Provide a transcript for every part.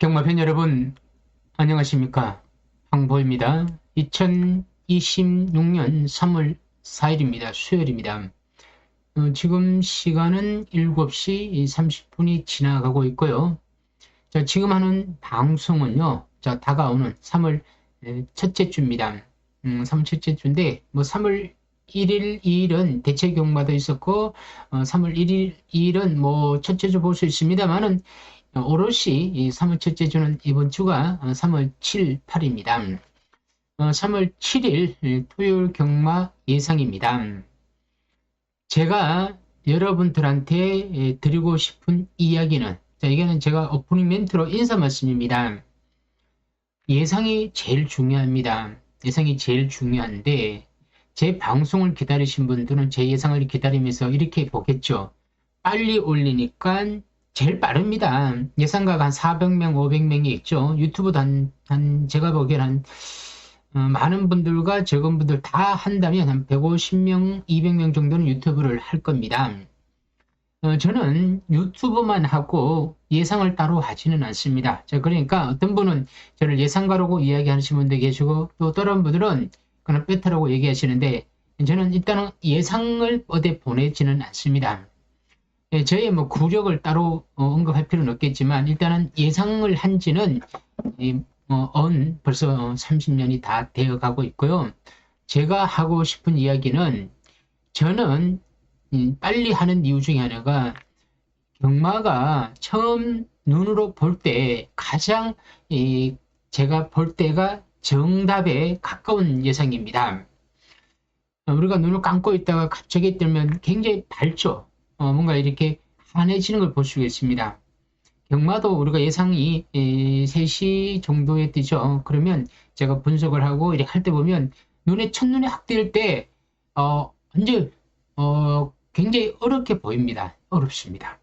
경마팬 여러분, 안녕하십니까? 황보입니다. 2026년 3월 4일입니다. 수요일입니다. 지금 시간은 7시 30분이 지나가고 있고요. 자, 지금 하는 방송은요, 자, 다가오는 3월 첫째 주입니다. 3월 첫째 주인데, 3월 1일, 2일은 대체 경마도 있었고, 3월 1일, 2일은 첫째 주 볼 수 있습니다만은, 오롯이 이 3월 첫째 주는 이번 주가 3월 7, 8입니다. 3월 7일 토요일 경마 예상입니다. 제가 여러분들한테 드리고 싶은 이야기는, 자, 이거는 제가 오프닝 멘트로 인사 말씀입니다. 예상이 제일 중요합니다. 예상이 제일 중요한데, 제 방송을 기다리신 분들은 제 예상을 기다리면서 이렇게 보겠죠. 빨리 올리니까 제일 빠릅니다. 예상가가 한 400명, 500명이 있죠. 유튜브도 제가 보기에는 많은 분들과 적은 분들 다 한다면 한 150명, 200명 정도는 유튜브를 할 겁니다. 저는 유튜브만 하고 예상을 따로 하지는 않습니다. 자, 그러니까 어떤 분은 저를 예상가라고 이야기하시는 분도 계시고 또 다른 분들은 그냥 베타라고 얘기하시는데 저는 일단은 예상을 어디 보내지는 않습니다. 저의 구력을 따로 언급할 필요는 없겠지만 일단은 예상을 한 지는 벌써 30년이 다 되어 가고 있고요. 제가 하고 싶은 이야기는 저는 빨리 하는 이유 중에 하나가 경마가 처음 눈으로 볼 때 가장 제가 볼 때가 정답에 가까운 예상입니다. 우리가 눈을 감고 있다가 갑자기 뜨면 굉장히 밝죠. 뭔가 이렇게 환해지는 걸 볼 수 있습니다. 경마도 우리가 예상이 3시 정도에 뜨죠. 그러면 제가 분석을 하고 이렇게 할 때 보면 첫눈에 확 뜰 때, 완전, 굉장히 어렵게 보입니다. 어렵습니다.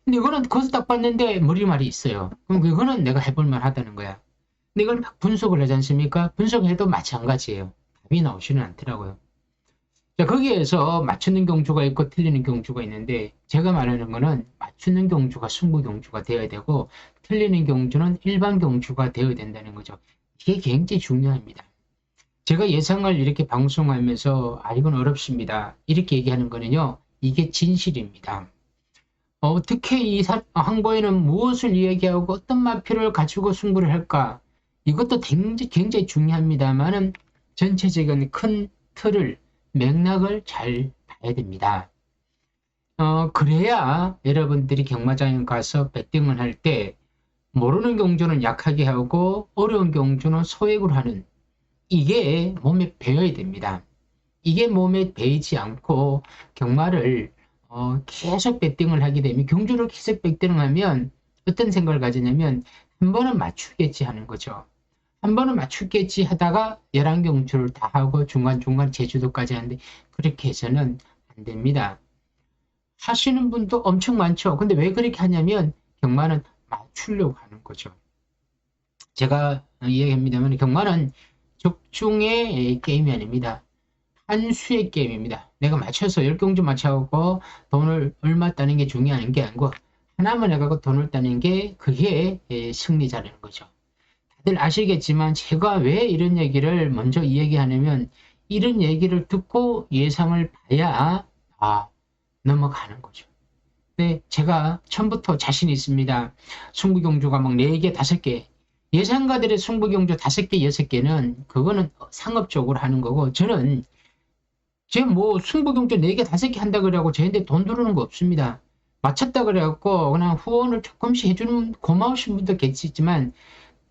근데 이거는 거기서 딱 봤는데 머리말이 있어요. 그럼 그거는 내가 해볼만 하다는 거야. 근데 이걸 막 분석을 하지 않습니까? 분석해도 마찬가지예요. 답이 나오지는 않더라고요. 자, 거기에서 맞추는 경주가 있고 틀리는 경주가 있는데 제가 말하는 거는 맞추는 경주가 승부 경주가 되어야 되고 틀리는 경주는 일반 경주가 되어야 된다는 거죠. 이게 굉장히 중요합니다. 제가 예상을 이렇게 방송하면서 이건 어렵습니다. 이렇게 얘기하는 거는요. 이게 진실입니다. 어떻게 이 항보에는 무엇을 이야기하고 어떤 마표를 가지고 승부를 할까? 이것도 굉장히 중요합니다만은 전체적인 큰 틀을 맥락을 잘 봐야 됩니다. 그래야 여러분들이 경마장에 가서 배팅을 할 때 모르는 경주는 약하게 하고 어려운 경주는 소액으로 하는 이게 몸에 배어야 됩니다. 이게 몸에 배이지 않고 경마를 계속 배팅을 하게 되면 경주를 계속 배팅을 하면 어떤 생각을 가지냐면 한 번은 맞추겠지 하는 거죠. 한 번은 맞추겠지 하다가 11경주를 다 하고 중간중간 제주도까지 하는데 그렇게 해서는 안 됩니다. 하시는 분도 엄청 많죠. 근데 왜 그렇게 하냐면 경마는 맞추려고 하는 거죠. 제가 이야기합니다만 경마는 적중의 게임이 아닙니다. 한 수의 게임입니다. 내가 맞춰서 10경주 맞춰갖고 돈을 얼마 따는 게 중요한 게 아니고 하나만 해갖고 돈을 따는 게 그게 승리자라는 거죠. 다들 아시겠지만 제가 왜 이런 얘기를 먼저 이야기하냐면 이런 얘기를 듣고 예상을 봐야 넘어가는 거죠. 근데 제가 처음부터 자신 있습니다. 승부경주가 막 4개, 5개 예상가들의 승부경주 5개, 6개는 그거는 상업적으로 하는 거고 저는 승부경주 4개, 5개 한다 그래갖고 저한테 돈 들어오는 거 없습니다. 맞췄다 그래갖고 그냥 후원을 조금씩 해주는 고마우신 분도 계시지만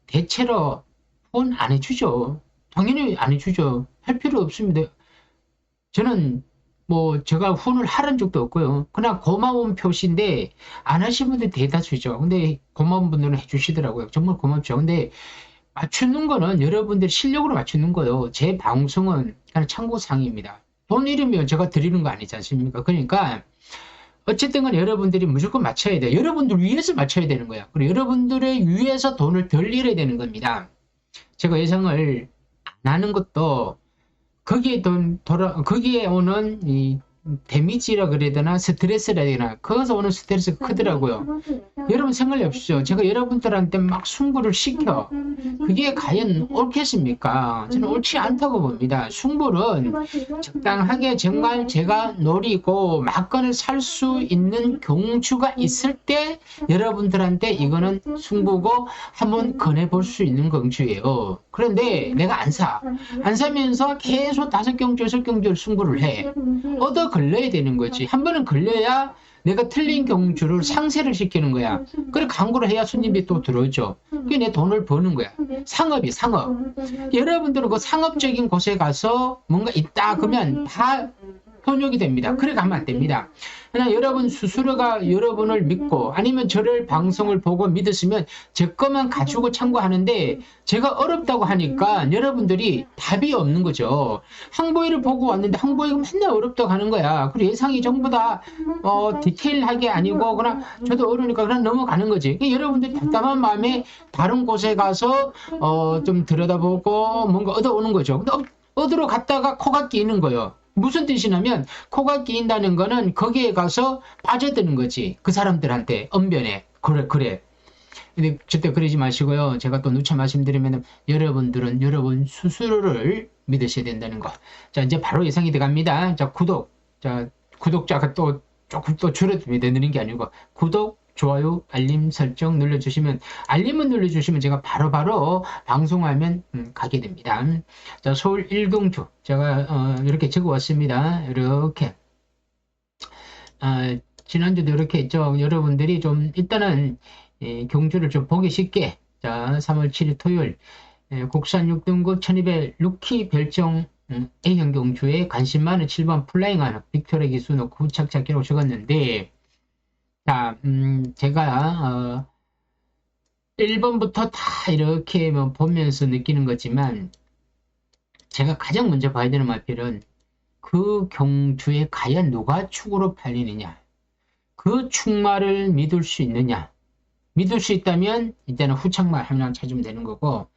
대체로 후원 안 해주죠. 당연히 안 해주죠. 할 필요 없습니다. 저는 뭐 제가 훈을 하는 적도 없고요. 그냥 고마운 표시인데 안 하신 분들 대다수죠. 근데 고마운 분들은 해주시더라고요. 정말 고맙죠. 근데 맞추는 거는 여러분들 실력으로 맞추는 거요. 제 방송은 그냥 참고사항입니다. 돈 잃으면 제가 드리는 거 아니지 않습니까? 그러니까 어쨌든 간에 여러분들이 무조건 맞춰야 돼요. 여러분들 위해서 맞춰야 되는 거야. 그리고 여러분들을 위해서 돈을 덜 잃어야 되는 겁니다. 제가 예상을 안 하는 것도 거기에 오는 이 데미지라 그래야 되나 스트레스라 해야 되나 거기서 오는 스트레스가 크더라고요. 여러분 생각해 보십시오. 제가 여러분들한테 막 승부를 시켜. 그게 과연 옳겠습니까? 저는 옳지 않다고 봅니다. 승부는 적당하게 정말 제가 노리고 막건을 살 수 있는 경주가 있을 때 여러분들한테 이거는 승부고 한번 권해볼 수 있는 경주예요. 그런데 내가 안 사. 안 사면서 계속 5경주, 6경주를 승부를 해. 얻어 걸려야 되는 거지. 한 번은 걸려야 내가 틀린 경주를 상세를 시키는 거야. 그래 광고를 해야 손님이 또 들어오죠. 그게 내 돈을 버는 거야. 상업이 상업. 여러분들은 그 상업적인 곳에 가서 뭔가 있다 그러면 다 현혹이 됩니다. 그래 가면 안 됩니다. 그냥 여러분 스스로가 여러분을 믿고 아니면 저를 방송을 보고 믿으시면 제 것만 가지고 참고하는데 제가 어렵다고 하니까 여러분들이 답이 없는 거죠. 항보이를 보고 왔는데 항보이가 맨날 어렵다고 하는 거야. 그리고 예상이 전부 다 디테일하게 아니고 그냥 저도 어려우니까 그냥 넘어가는 거지. 여러분들이 답답한 마음에 다른 곳에 가서 좀 들여다보고 뭔가 얻어오는 거죠. 근데 얻으러 갔다가 코가 끼이는 거예요. 무슨 뜻이냐면 코가 끼인다는 거는 거기에 가서 빠져드는 거지. 그 사람들한테 언변에. 그래. 근데 절대 그러지 마시고요. 제가 또 누차 말씀드리면 여러분들은 여러분 스스로를 믿으셔야 된다는 거. 자, 이제 바로 예상이 들어갑니다. 자, 구독자가 또 조금 또 줄어듭니다. 느는 게 아니고 구독, 좋아요, 알림 설정 눌러주시면 알림을 눌러주시면 제가 바로바로 방송하면 가게 됩니다. 자, 서울 1경주 제가 이렇게 적어왔습니다. 이렇게 지난주도 이렇게 했죠. 여러분들이 좀 일단은 경주를 좀 보기 쉽게 자 3월 7일 토요일 국산 6등급 1200 루키 별정 A형 경주에 관심 많은 7번 플라잉하는 빅토르 기수 놓고 후착착기로 적었는데 자, 제가 1번부터 다 이렇게 뭐 보면서 느끼는 거지만 제가 가장 먼저 봐야 되는 마필은 그 경주에 과연 누가 축으로 팔리느냐 그 축마를 믿을 수 있느냐 믿을 수 있다면 이제는 후착마 하나 찾으면 되는 거고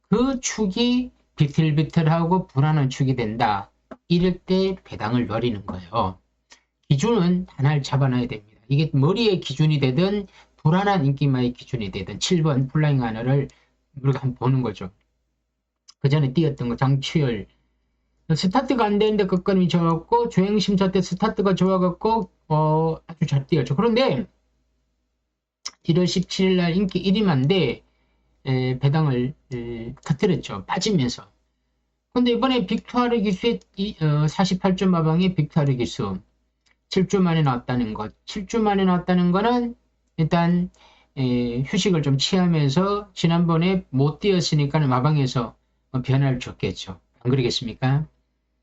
그 축이 비틀비틀하고 불안한 축이 된다 이럴 때 배당을 노리는 거예요. 기준은 하나를 잡아놔야 됩니다. 이게 머리의 기준이 되든 불안한 인기마의 기준이 되든 7번 플라잉 하나를 우리가 한번 보는 거죠. 그 전에 뛰었던 거 장추열 스타트가 안 되는데 끝걸음이 좋았고 주행심사 때 스타트가 좋아갖고 아주 잘 뛰었죠. 그런데 1월 17일 날 인기 1위만데 배당을 터뜨렸죠. 빠지면서. 근데 이번에 빅투아르 기수의 48점 마방의 빅투아르 기수 7주 만에 나왔다는 것. 7주 만에 나왔다는 거는 일단 휴식을 좀 취하면서 지난번에 못 뛰었으니까 마방에서 변화를 줬겠죠. 안 그러겠습니까?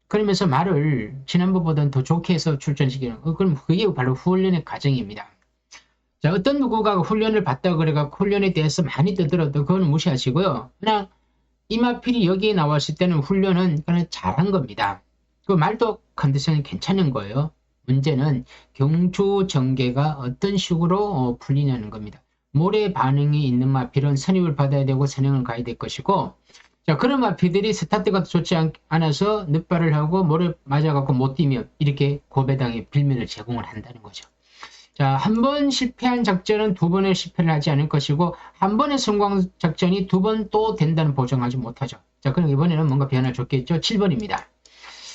그러면서 말을 지난번보다는 더 좋게 해서 출전시키는 그럼 그게 바로 훈련의 과정입니다. 자, 어떤 누구가 훈련을 받다고 그래갖고 훈련에 대해서 많이 뜨더라도 그건 무시하시고요. 그냥 이마필이 여기에 나왔을 때는 훈련은 그냥 잘한 겁니다. 그 말도 컨디션이 괜찮은 거예요. 문제는 경주 전개가 어떤 식으로 풀리냐는 겁니다. 모래 반응이 있는 마필은 선입을 받아야 되고 선행을 가야 될 것이고 자 그런 마필들이 스타트가 좋지 않아서 늑발을 하고 모래 맞아갖고 못 뛰면 이렇게 고배당의 빌면을 제공을 한다는 거죠. 자, 한 번 실패한 작전은 두 번의 실패를 하지 않을 것이고 한 번의 성공 작전이 두 번 또 된다는 보장하지 못하죠. 자, 그럼 이번에는 뭔가 변화 줬겠죠. 7번입니다.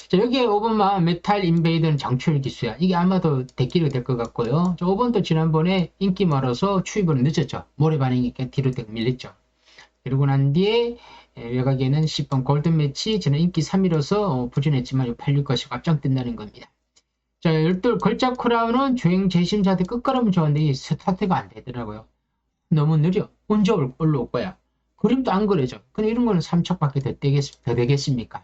자, 여기에 5번만 메탈 인베이더는 장추열 기수야. 이게 아마도 대기로 될 것 같고요. 자, 5번도 지난번에 인기 많아서 추입은 늦었죠. 모래 반응이 뒤로 밀렸죠. 그러고 난 뒤에 외곽에는 10번 골든 매치 저는 인기 3위로서 부진했지만 팔릴 것이고 앞장뜬다는 겁니다. 자, 12 걸작 크라운은 주행 재심사 때 끝걸음은 좋았는데 이 스타트가 안 되더라고요. 너무 느려. 언제 올라올 거야? 그림도 안 그려져. 근데 이런 거는 3척밖에 더 되겠습니까?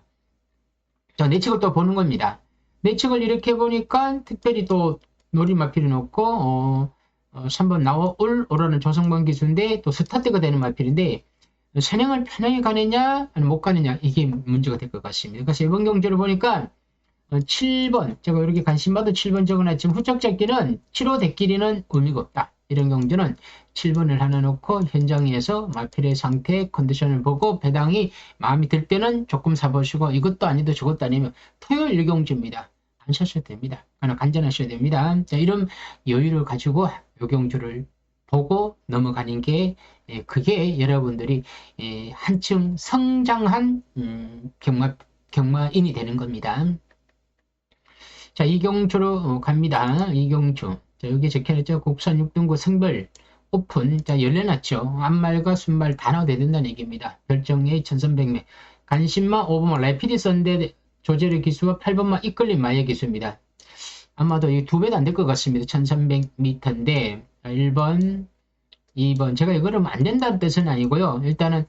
자, 내측을 또 보는 겁니다. 내측을 이렇게 보니까 특별히 또 노림마필이 높고 3번 오라는 조성범 기수인데 또 스타트가 되는 마필인데 선행을 편하게 가느냐 아니면 못 가느냐 이게 문제가 될 것 같습니다. 그래서 이번 경주를 보니까 7번 제가 이렇게 관심받은 7번 적어놨지만 후적 잡기는 7호 대끼리는 의미가 없다. 이런 경주는 7번을 하나 놓고 현장에서 마필의 상태 컨디션을 보고 배당이 마음이 들 때는 조금 사보시고 이것도 아니고 저것도 아니면 토요일 일경주입니다. 안 사셔도 됩니다. 그러나 간전하셔야 됩니다. 자, 이런 여유를 가지고 요 경주를 보고 넘어가는 게 그게 여러분들이 한층 성장한 경마인이 되는 겁니다. 자, 이경주로 갑니다. 이경주. 자, 여기 적혀있죠. 국산 6등고 성별 오픈. 자, 열려놨죠. 앞말과 순말 다 나와야 된다는 얘기입니다. 별정의 1300명. 간신마 5번마 레피디 선대 조제르 기수와 8번마 이끌림 마예 기수입니다. 아마도 이 2배도 안 될 것 같습니다. 1300m인데 1번, 2번. 제가 이거를 안 된다는 뜻은 아니고요. 일단은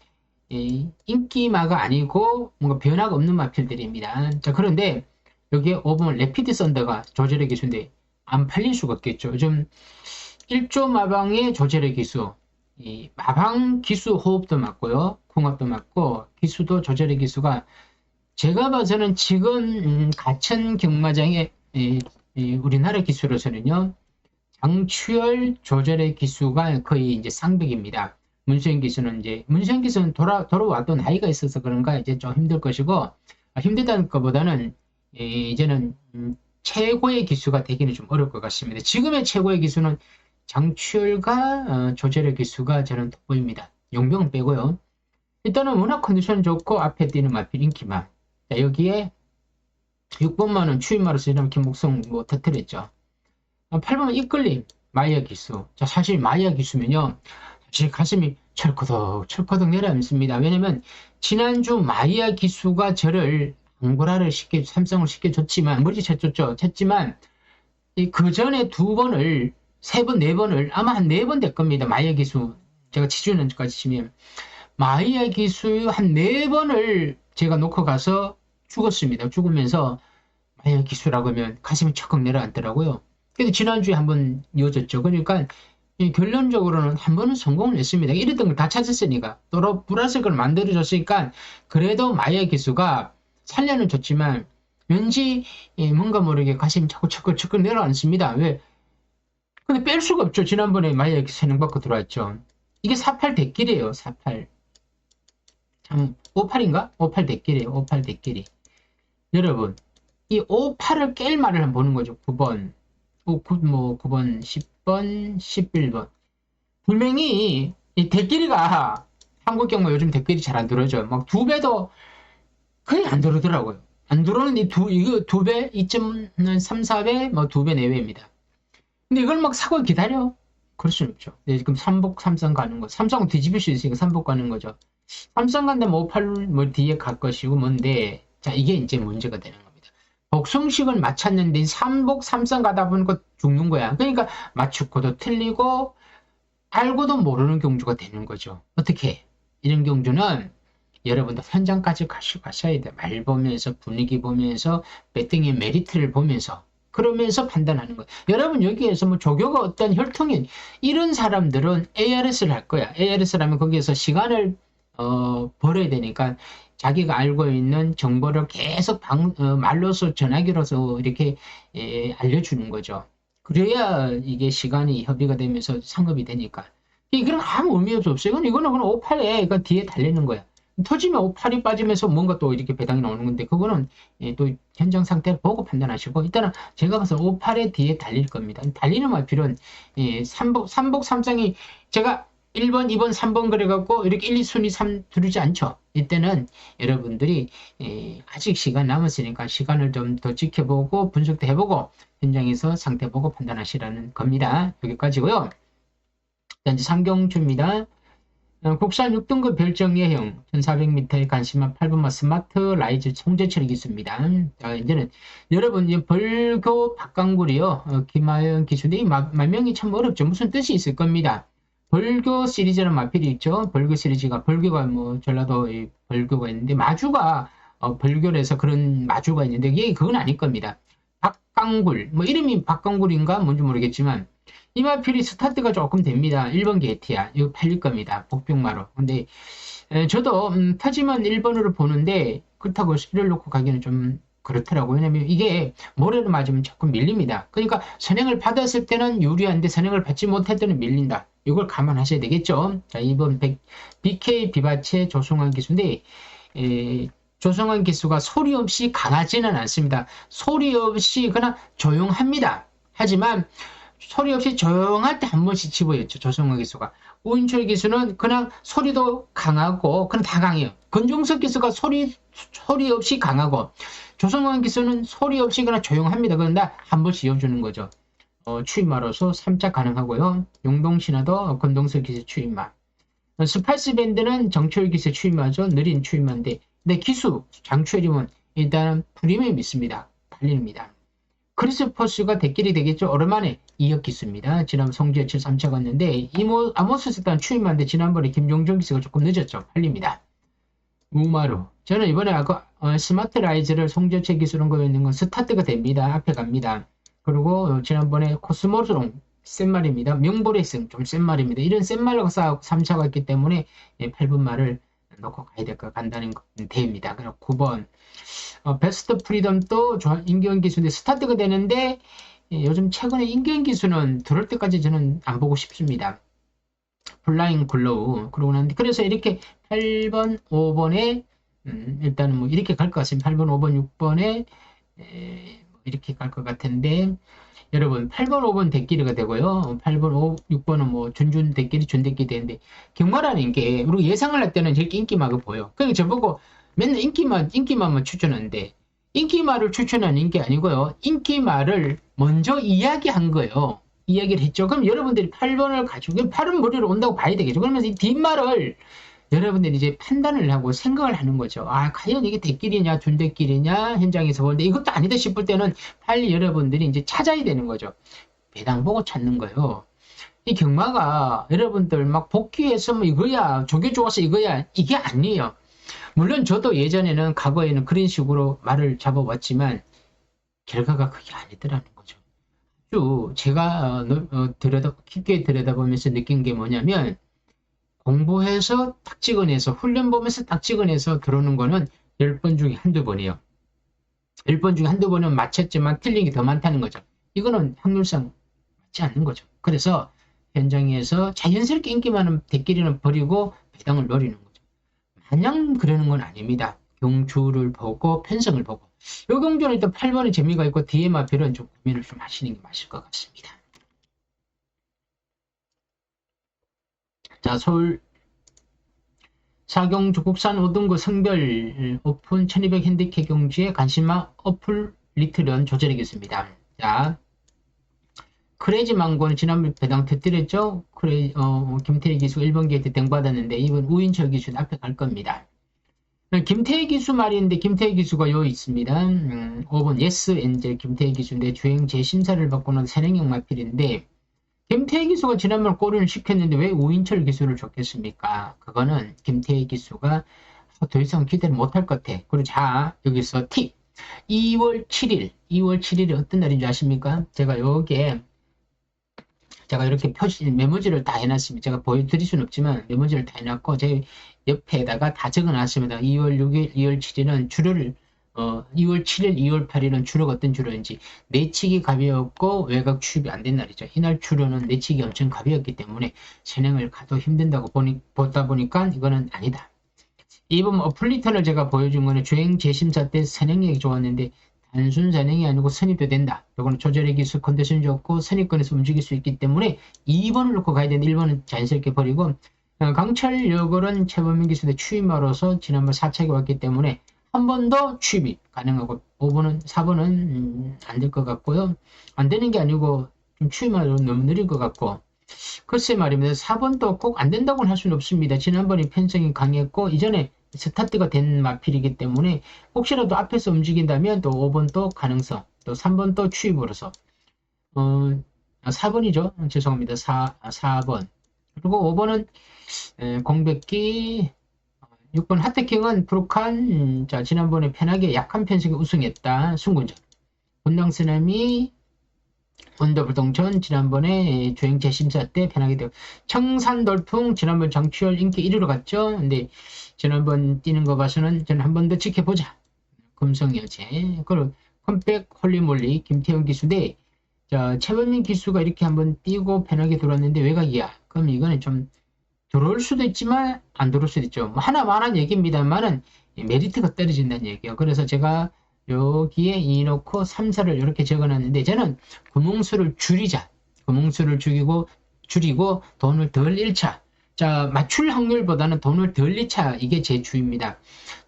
인기마가 아니고 뭔가 변화가 없는 마필들입니다. 자, 그런데 여기에 5번 레피드 썬더가 조절의 기수인데 안 팔릴 수가 없겠죠. 요즘 1조 마방의 조절의 기수, 이 마방 기수 호흡도 맞고요. 궁합도 맞고 기수도 조절의 기수가 제가 봐서는 지금 가천 경마장의 우리나라 기수로서는요. 장추열 조절의 기수가 거의 이제 상백입니다. 문수현 기수는 돌아와도 나이가 있어서 그런가 이제 좀 힘들 것이고 힘들다는 것보다는 이제는 최고의 기수가 되기는 좀 어려울 것 같습니다. 지금의 최고의 기수는 장추열과 조절의 기수가 저는 돋보입니다. 용병은 빼고요. 일단은 워낙 컨디션 좋고 앞에 뛰는 마필 인기만. 자, 여기에 6번만은 추임마로서 이런 김목성 뭐 터뜨렸죠. 8번 이끌림 마이아 기수. 자, 사실 마이아 기수면요. 사실 가슴이 철커덕 내려앉습니다. 왜냐면 지난주 마이아 기수가 저를 앙고라를 삼성을 쉽게 줬지만 머리채 쳤지만 그 전에 2번을 3번 4번을 아마 한 4번 될 겁니다. 마이아 기수 제가 지주년까지 치면 마이아 기수 한 4번을 제가 놓고 가서 죽었습니다. 죽으면서 마이아 기수라고 하면 가슴이 철컥 내려앉더라고요. 그래도 지난주에 한번 이어졌죠. 그러니까 결론적으로는 한 번은 성공을 했습니다. 이랬던 걸 다 찾았으니까 또 플러스 걸 만들어줬으니까 그래도 마이아 기수가 살려는 줬지만 왠지 뭔가 모르게 가슴이 자꾸 철컥 내려앉습니다. 왜? 근데 뺄 수가 없죠. 지난번에 마이아 기수 선행받고 들어왔죠. 이게 48 대길이에요. 48. 참 58인가? 58 대길이에요. 58 대길이. 여러분 이 58을 깰 말을 한번 보는 거죠. 9번. 9번, 10번, 11번. 분명히 이 대끼리가 한국 경마 요즘 대끼리 잘 안 들어오죠. 막 2배도 거의 안 들어오더라고요. 안 들어오는 이거 2배, 2.3, 4배, 뭐 2배 내외입니다. 근데 이걸 막 사고 기다려? 그럴 수는 없죠. 네, 지금 삼성 가는 거. 삼성은 뒤집을 수 있으니까 삼복 가는 거죠. 삼성 간다면 58, 뭐 뒤에 갈 것이고 뭔데, 자, 이게 이제 문제가 되는 겁니다. 복송식을 맞췄는데 삼복 삼성 가다 보니까 죽는 거야. 그러니까 맞추고도 틀리고 알고도 모르는 경주가 되는 거죠. 어떻게? 이런 경주는 여러분들 현장까지 가셔야 돼. 말 보면서 분위기 보면서 배팅의 메리트를 보면서 그러면서 판단하는 거예요. 여러분 여기에서 뭐 조교가 어떤 혈통인 이런 사람들은 ARS를 할 거야. ARS라면 거기에서 시간을 벌어야 되니까 자기가 알고 있는 정보를 계속 말로서 전화기로서 이렇게 알려주는 거죠. 그래야 이게 시간이 협의가 되면서 상업이 되니까. 이건 아무 의미 없어요. 이거는 그냥 58에 그 뒤에 달리는 거야. 터지면 58이 빠지면서 뭔가 또 이렇게 배당이 나오는 건데 그거는 또 현장 상태를 보고 판단하시고 일단은 제가 봐서 58에 뒤에 달릴 겁니다. 달리는 마필은 삼복 삼성이 제가 1번, 2번, 3번 그래갖고 이렇게 1, 2순위 3 두르지 않죠. 이때는 여러분들이 아직 시간 남았으니까 시간을 좀 더 지켜보고 분석도 해보고 현장에서 상태 보고 판단하시라는 겁니다. 여기까지고요. 이제 상경주입니다. 국산 6등급 별정 예형 1400m의 간신마 8번마 스마트 라이즈 총재처리 기수입니다. 이제는 여러분 벌교 박강굴이요. 김하연 기수인데 이 말명이 참 어렵죠. 무슨 뜻이 있을 겁니다. 벌교 시리즈라는 마필이 있죠. 벌교 시리즈가 벌교가 뭐 전라도 벌교가 있는데 마주가 벌교에서 그런 마주가 있는데 이게 그건 아닐 겁니다. 박강굴, 뭐 이름이 박강굴인가 뭔지 모르겠지만 이 마필이 스타트가 조금 됩니다. 1번 게이트야. 이거 팔릴 겁니다. 복병마로. 근데 저도 터지면 1번으로 보는데 그렇다고 1을 놓고 가기는 좀 그렇더라고요. 왜냐면 이게 모래로 맞으면 조금 밀립니다. 그러니까 선행을 받았을 때는 유리한데 선행을 받지 못할 때는 밀린다. 이걸 감안하셔야 되겠죠. 자, 2번 BK 비바체 조성환 기수인데 조성환 기수가 소리 없이 강하지는 않습니다. 소리 없이 그냥 조용합니다. 하지만 소리 없이 조용할 때 한 번씩 집어였죠. 조성환 기수가. 우인철 기수는 그냥 소리도 강하고 그냥 다 강해요. 권종석 기수가 소리 없이 강하고 조성환 기수는 소리 없이 그냥 조용합니다. 그런데 한 번씩 이어주는 거죠. 추임마로서 3차 가능하고요. 용동신화도 권동석 기수 추임마. 스파이스 밴드는 정철 기수 추임마죠. 느린 추임마인데 근데 기수 장추열이면 일단 프리미엄 있습니다. 팔립니다. 크리스포스가 대길이 되겠죠. 오랜만에 2억 기수입니다. 지난번 송지효칠 3차 갔는데 아모스 일단 추임마인데 지난번에 김종정 기수가 조금 늦었죠. 팔립니다. 우마루. 저는 이번에 아까 스마트 라이즈를 송지효칠 기수로 거였는 건 스타트가 됩니다. 앞에 갑니다. 그리고 지난번에 코스모스롱 센 말입니다. 명보레이싱 좀 센 말입니다. 이런 센 말로 싸우고 3차 갔기 때문에 8분 말을 놓고 가야 될 것 간다는 대입니다. 그리고 9번 베스트 프리덤도 임기현 기수인데 스타트가 되는데 요즘 최근에 임기현 기수는 들어올 때까지 저는 안 보고 싶습니다. 플라잉 글로우 그러고 나는데 그래서 이렇게 8번 5번에 일단은 뭐 이렇게 갈 것 같습니다. 8번 5번 6번에 이렇게 갈 것 같은데 여러분 8번 5번 대끼리가 되고요. 8번 5, 6번은 뭐 준준 대끼리 준대끼리 되는데 경마라는 게 우리가 예상을 할 때는 이렇게 인기마가 보여. 그러니까 저보고 맨날 인기마만 추천하는데 인기마를 추천하는 게 아니고요. 인기마를 먼저 이야기한 거예요. 이야기를 했죠. 그럼 여러분들이 8번을 가지고 8은 머리로 온다고 봐야 되겠죠. 그러면서 이 뒷말을 여러분들이 이제 판단을 하고 생각을 하는 거죠. 아, 과연 이게 대끼리냐, 준대끼리냐, 현장에서 볼 때 이것도 아니다 싶을 때는 빨리 여러분들이 이제 찾아야 되는 거죠. 배당 보고 찾는 거예요. 이 경마가 여러분들 막 복귀해서 뭐 이거야, 조교 좋아서 이거야, 이게 아니에요. 물론 저도 예전에는 과거에는 그런 식으로 말을 잡아왔지만 결과가 그게 아니더라는 거죠. 쭉 제가 깊게 들여다보면서 느낀 게 뭐냐면 공부해서 딱 찍어내서 훈련 보면서 딱 찍어내서 들어오는 거는 10번 중에 한두 번이에요. 10번 중에 한두 번은 맞췄지만 틀린 게 더 많다는 거죠. 이거는 확률상 맞지 않는 거죠. 그래서 현장에서 자연스럽게 인기 많은 대끼리는 버리고 배당을 노리는 거죠. 마냥 그러는 건 아닙니다. 경주를 보고 편성을 보고 이 경주는 일단 8번의 재미가 있고 뒤에 마필은 좀 고민을 좀 하시는 게 맞을 것 같습니다. 자, 서울 사경주 국산 5등급 성별 오픈 1200 핸디캡 경주에 관심마 어플 리틀은 조절이겠습니다. 자, 크레이지 망고는 지난번 배당 터뜨렸죠? 김태희 기수 1번 게이트 땡 받았는데 이번 우인철 기수 앞에 갈 겁니다. 김태희 기수 말인데 김태희 기수가 요 있습니다. 5번 예스 엔젤 김태희 기수인데 주행 재심사를 받고는 선행형 마필인데 김태희 기수가 지난번 골을 시켰는데 왜 우인철 기수를 줬겠습니까? 그거는 김태희 기수가 더 이상 기대를 못할 것 같아. 그리고 자, 여기서 팁. 2월 7일이 어떤 날인지 아십니까? 제가 이렇게 메모지를 다 해놨습니다. 제가 보여드릴 수는 없지만 메모지를 다 해놨고 제 옆에다가 다 적어놨습니다. 2월 6일, 2월 7일은 주로를 2월 7일, 2월 8일은 주로가 어떤 주로인지 내치기 가벼웠고 외곽 추입이 안 된 날이죠. 이날 주로는 내치기 엄청 가벼웠기 때문에 선행을 가도 힘든다고 보다 보니까 이거는 아니다. 이번 어플리턴을 제가 보여준 거는 주행 재심사 때 선행력이 좋았는데 단순 선행이 아니고 선입도 된다. 이거는 조절의 기술 컨디션이 좋고 선입권에서 움직일 수 있기 때문에 2번을 놓고 가야 되는데 1번은 자연스럽게 버리고 강철 여걸은 최범민 기수의 추임마로서 지난번 4차기 왔기 때문에 한 번 더 추입이 가능하고 4번은 안 될 것 같고요. 안 되는 게 아니고 좀 추임마로 너무 느린 것 같고 글쎄 말입니다. 4번도 꼭 안 된다고는 할 수는 없습니다. 지난번에 편성이 강했고 이전에 스타트가 된 마필이기 때문에 혹시라도 앞에서 움직인다면 또 5번 또 가능성 또 3번 또 추입으로서 4번이죠. 죄송합니다. 4번 그리고 5번은 공백기 6번 하트킹은 브루칸 자 지난번에 편하게 약한 편성에 우승했다. 순군전 본당 쓰나미, 원더불동천 지난번에 주행 재심사 때 편하게 되고, 청산돌풍 지난번 정치율 인기 1위로 갔죠. 근데 지난번 뛰는 거 봐서는 저는 한 번 더 지켜보자. 금성여제, 그리고 컴백 홀리몰리 김태형 기수대. 자, 최범민 기수가 이렇게 한번 뛰고 편하게 들어왔는데 외곽이야. 그럼 이거는 좀 들어올 수도 있지만 안 들어올 수도 있죠. 뭐 하나만한 얘기입니다만은 메리트가 떨어진다는 얘기예요. 그래서 제가 여기에 이놓고 3, 4를 이렇게 적어놨는데 저는 구멍수를 줄이자. 구멍수를 줄이고 돈을 덜 잃자. 자, 맞출 확률보다는 돈을 덜 잃자. 이게 제 주의입니다.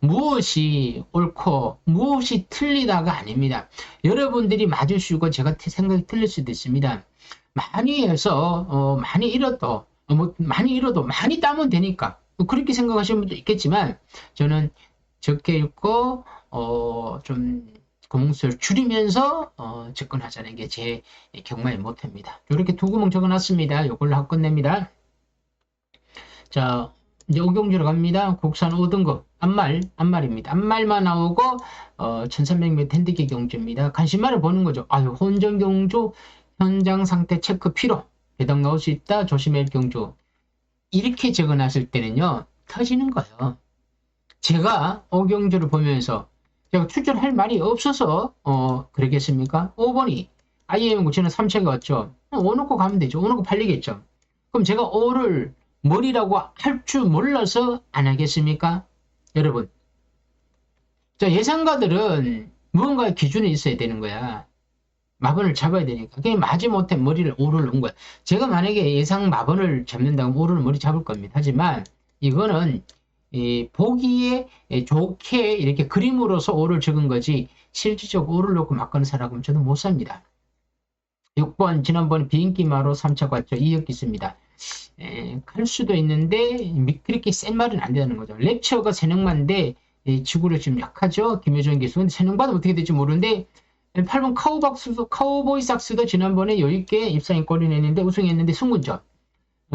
무엇이 옳고 무엇이 틀리다가 아닙니다. 여러분들이 맞으시고 제가 생각이 틀릴 수도 있습니다. 많이 해서 많이 잃어도 많이 잃어도 많이 따면 되니까 그렇게 생각하시는 분도 있겠지만 저는 적게 읽고 좀 구멍수를 줄이면서 접근하자는 게 제 경마의 모토입니다. 이렇게 두 구멍 적어놨습니다. 이걸로 하고 끝냅니다. 자, 이제 오경주로 갑니다. 국산 5등급 앞말입니다. 앞말만 나오고 1300m 핸디캡 경주입니다. 간신말을 보는 거죠. 아유, 혼전 경주 현장 상태 체크 필요. 배당 나올 수 있다. 조심해야 할 경주. 이렇게 적어놨을 때는요. 터지는 거예요. 제가 오경주를 보면서 제가 출전할 말이 없어서 그러겠습니까? 5번이 IM 저는 3차가 왔죠. 5 놓고 가면 되죠. 5 놓고 팔리겠죠. 그럼 제가 5를 머리라고 할 줄 몰라서 안 하겠습니까? 여러분. 자, 예상가들은 무언가 기준이 있어야 되는 거야. 마번을 잡아야 되니까. 그냥 마지못해 머리를 5를 놓은 거야. 제가 만약에 예상 마번을 잡는다면 5를 머리 잡을 겁니다. 하지만 이거는 보기에 좋게 이렇게 그림으로서 5를 적은 거지 실질적으로 5를 놓고 막 거는 사람은 저는 못 삽니다. 6번 지난번에 비인기마로 3차 갔죠. 2역 있습니다. 갈 수도 있는데 그렇게 센 말은 안 되는 거죠. 랩처가 세능만데 지구를 지금 약하죠. 김효정 기수. 근데 세능받으면 어떻게 될지 모르는데 8번 카우보이 삭스도 지난번에 여유있게 입상인권을 냈는데 우승했는데 승군죠.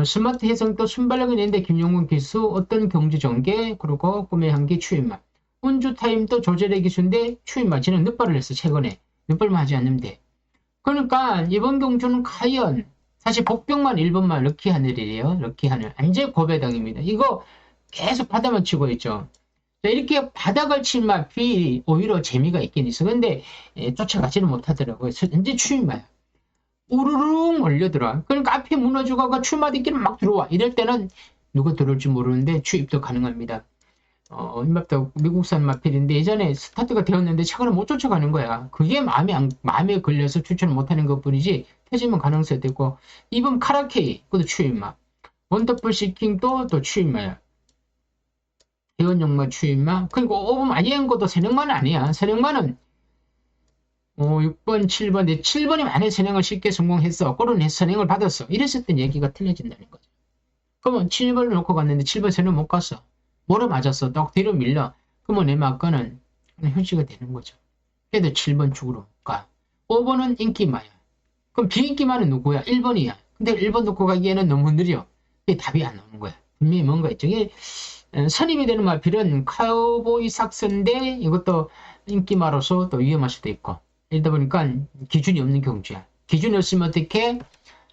스마트 해성도 순발력이 냈는데 김용훈 기수 어떤 경주 전개 그리고 꿈의 한계 추임만. 운주 타임도 조절의 기수인데 추임만. 쟤는 늦발을 했어. 최근에. 늦발만 하지 않는데. 그러니까 이번 경주는 과연 사실 복병만 1번만 럭키하늘이에요. 럭키하늘. 완전 고배당입니다. 이거 계속 바닥만 치고 있죠. 자, 이렇게 바닥을 친 맛이 오히려 재미가 있긴 있어. 근데 쫓아가지는 못하더라고요. 현재 추임마야. 우르릉 몰려들어. 그러니까 앞에 무너지고 출마디끼는 막 들어와. 이럴 때는 누가 들어올지 모르는데 추입도 가능합니다. 이맛도 미국산 마필인데 예전에 스타트가 되었는데 최근에 못 쫓아가는 거야. 그게 마음에 걸려서 추천을 못하는 것 뿐이지 터지면 가능성이 되고. 이번 카라케이 그것도 추임마. 원더풀 시킹도 또 추임마야. 대원용마 추임마. 그리고 5번 아이엔거도 세능만은 아니야. 세능만은 6번 7번 7번이 만에 선행을 쉽게 성공했어. 꼬른 선행을 받았어. 이랬을 얘기가 틀려진다는 거죠. 그러면 7번을 놓고 갔는데 7번 선행 못 갔어. 뭐로 맞았어? 떡 뒤로 밀려. 그러면 내 막건은 현시가 되는 거죠. 그래도 7번 축으로 못 가. 5번은 인기마야. 그럼 비인기마는 누구야? 1번이야. 근데 1번 놓고 가기에는 너무 느려. 그게 답이 안 나오는 거야. 분명히 뭔가 있죠. 이게 선임이 되는 마필은 카우보이 삭스인데 이것도 인기마로서 또 위험할 수도 있고. 이러다 보니까 기준이 없는 경주야. 기준이 없으면 어떻게?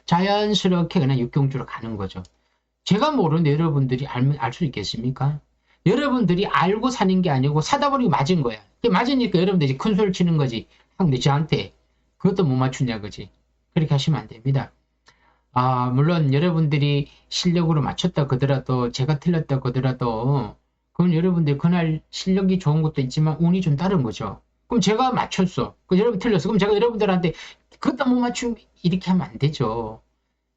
자연스럽게 그냥 육경주로 가는 거죠. 제가 모르는데 여러분들이 알 수 있겠습니까? 여러분들이 알고 사는 게 아니고 사다 보니 맞은 거야. 맞으니까 여러분들이 큰 소리를 치는 거지. 근데 저한테 그것도 못 맞추냐 그지. 그렇게 하시면 안 됩니다. 물론 여러분들이 실력으로 맞췄다 그러더라도 제가 틀렸다 그러더라도 그건 여러분들 그날 실력이 좋은 것도 있지만 운이 좀 다른 거죠. 그럼 제가 맞췄어. 여러분 틀렸어. 그럼 제가 여러분들한테 그것도 못 맞추면 이렇게 하면 안 되죠.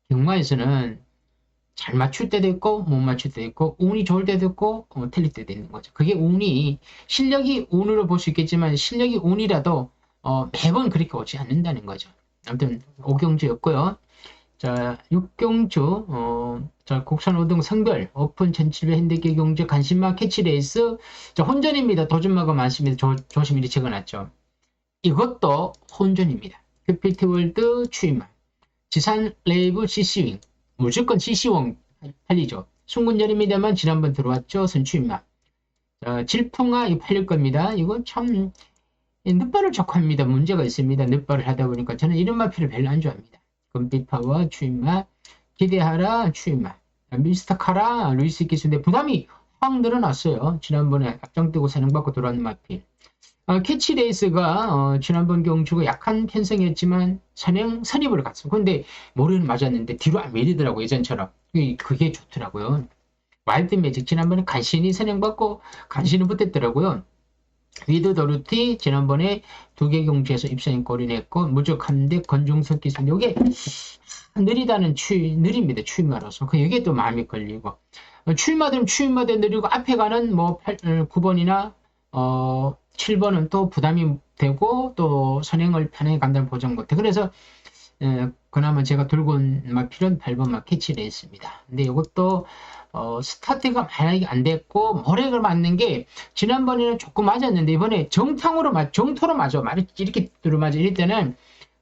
경마에서는 잘 맞출 때도 있고 못 맞출 때도 있고 운이 좋을 때도 있고 틀릴 때도 있는 거죠. 그게 운이 실력이 운으로 볼 수 있겠지만 실력이 운이라도 매번 그렇게 오지 않는다는 거죠. 아무튼 5경주였고요. 자, 6경주 자, 국산 5등 성별 오픈 1700 핸디캡 경주 간신마 캐치레이스 자, 혼전입니다. 도전마가 많습니다. 조심히 적어놨죠. 이것도 혼전입니다. 큐피트 월드 추임마 지산 레이브 CC윙 무조건 CC원 팔리죠. 순군절입니다만 지난번 들어왔죠. 선추임마. 질풍아 이거 팔릴 겁니다. 이거 참 늦발을 촉합니다. 문제가 있습니다. 늦발을 하다 보니까 저는 이런 마피를 별로 안 좋아합니다. 금빛 파워, 추임맛, 기대하라, 추임맛, 미스터 카라, 루이스 기수인데 부담이 확 늘어났어요. 지난번에 앞장뜨고 선행받고 들어왔는 마필. 캐치레이스가 지난번 경주가 약한 편성이었지만 선입을 갔어. 근데 모래는 맞았는데 뒤로 안 밀리더라고 예전처럼. 그게 좋더라고요. 와일드 매직 지난번에 간신히 선행받고 간신히 붙었더라고요. 위드 도르티 지난번에 2개 경주에서 입선인 꼴이 냈고 무적한데 건중석 기술 요게 느리다는 느립니다. 추임마로서. 이게 또 마음이 걸리고 추임마되면 추임마대 느리고 앞에 가는 뭐 9번이나 7번은 또 부담이 되고 또 선행을 편하게 간다는 보장 못해. 그래서 그나마 제가 들고 온 마필은 8번 마 캐치를 했습니다. 근데 이것도 스타트가 만약에 안 됐고 모래를 맞는 게 지난번에는 조금 맞았는데 이번에 정토로 맞아. 이렇게 들어맞아. 이럴 때는